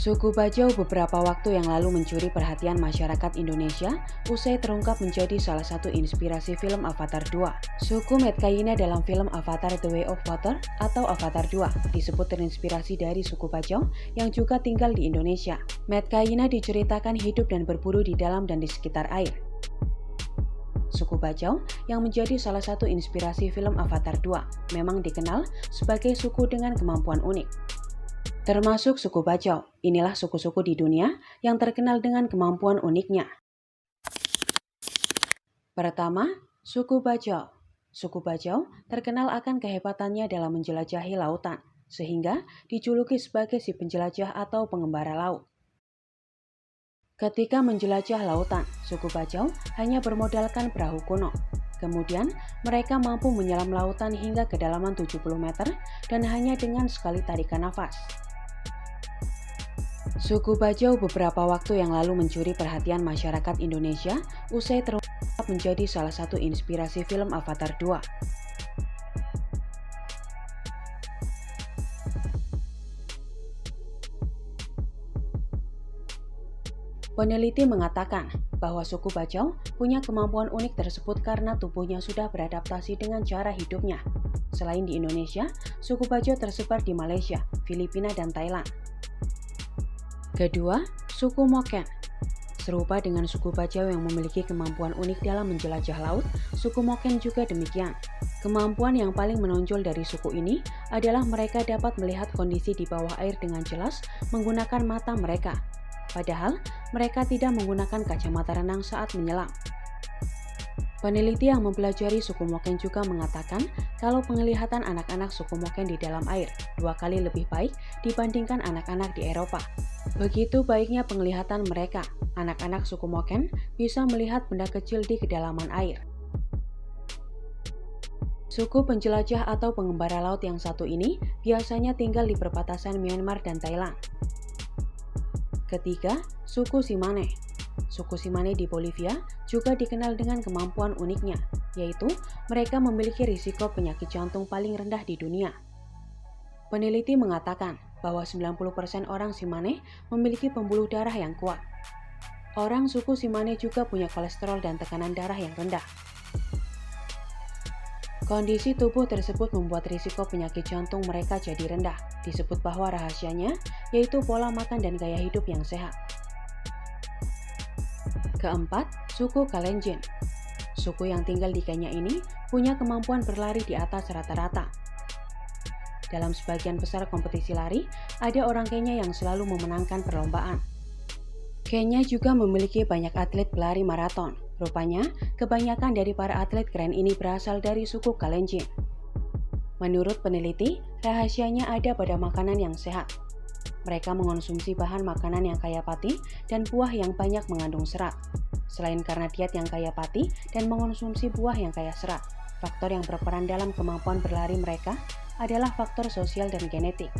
Suku Bajau beberapa waktu yang lalu mencuri perhatian masyarakat Indonesia usai terungkap menjadi salah satu inspirasi film Avatar 2. Suku Metkayina dalam film Avatar The Way of Water atau Avatar 2 disebut terinspirasi dari suku Bajau yang juga tinggal di Indonesia. Metkayina diceritakan hidup dan berburu di dalam dan di sekitar air. Suku Bajau yang menjadi salah satu inspirasi film Avatar 2 memang dikenal sebagai suku dengan kemampuan unik. Termasuk suku Bajau, inilah suku-suku di dunia yang terkenal dengan kemampuan uniknya. Pertama, suku Bajau. Suku Bajau terkenal akan kehebatannya dalam menjelajahi lautan, sehingga dijuluki sebagai si penjelajah atau pengembara laut. Ketika menjelajah lautan, suku Bajau hanya bermodalkan perahu kuno. Kemudian, mereka mampu menyelam lautan hingga kedalaman 70 meter dan hanya dengan sekali tarikan nafas. Suku Bajau beberapa waktu yang lalu mencuri perhatian masyarakat Indonesia usai terungkap menjadi salah satu inspirasi film Avatar 2. Peneliti mengatakan bahwa suku Bajau punya kemampuan unik tersebut karena tubuhnya sudah beradaptasi dengan cara hidupnya. Selain di Indonesia, suku Bajau tersebar di Malaysia, Filipina, dan Thailand. Kedua, suku Moken. Serupa dengan suku Bajau yang memiliki kemampuan unik dalam menjelajah laut, suku Moken juga demikian. Kemampuan yang paling menonjol dari suku ini adalah mereka dapat melihat kondisi di bawah air dengan jelas menggunakan mata mereka. Padahal, mereka tidak menggunakan kacamata renang saat menyelam. Peneliti yang mempelajari suku Moken juga mengatakan kalau penglihatan anak-anak suku Moken di dalam air 2 kali lebih baik dibandingkan anak-anak di Eropa. Begitu baiknya penglihatan mereka, anak-anak suku Moken bisa melihat benda kecil di kedalaman air. Suku penjelajah atau pengembara laut yang satu ini biasanya tinggal di perbatasan Myanmar dan Thailand. Ketiga, suku Tsimane. Suku Tsimane di Bolivia juga dikenal dengan kemampuan uniknya, yaitu mereka memiliki risiko penyakit jantung paling rendah di dunia. Peneliti mengatakan bahwa 90% orang Tsimane memiliki pembuluh darah yang kuat. Orang suku Tsimane juga punya kolesterol dan tekanan darah yang rendah. Kondisi tubuh tersebut membuat risiko penyakit jantung mereka jadi rendah. Disebut bahwa rahasianya yaitu pola makan dan gaya hidup yang sehat. Keempat, suku Kalenjin. Suku yang tinggal di Kenya ini punya kemampuan berlari di atas rata-rata. Dalam sebagian besar kompetisi lari, ada orang Kenya yang selalu memenangkan perlombaan. Kenya juga memiliki banyak atlet pelari maraton. Rupanya, kebanyakan dari para atlet keren ini berasal dari suku Kalenjin. Menurut peneliti, rahasianya ada pada makanan yang sehat. Mereka mengonsumsi bahan makanan yang kaya pati dan buah yang banyak mengandung serat. Selain karena diet yang kaya pati dan mengonsumsi buah yang kaya serat, faktor yang berperan dalam kemampuan berlari mereka adalah faktor sosial dan genetik.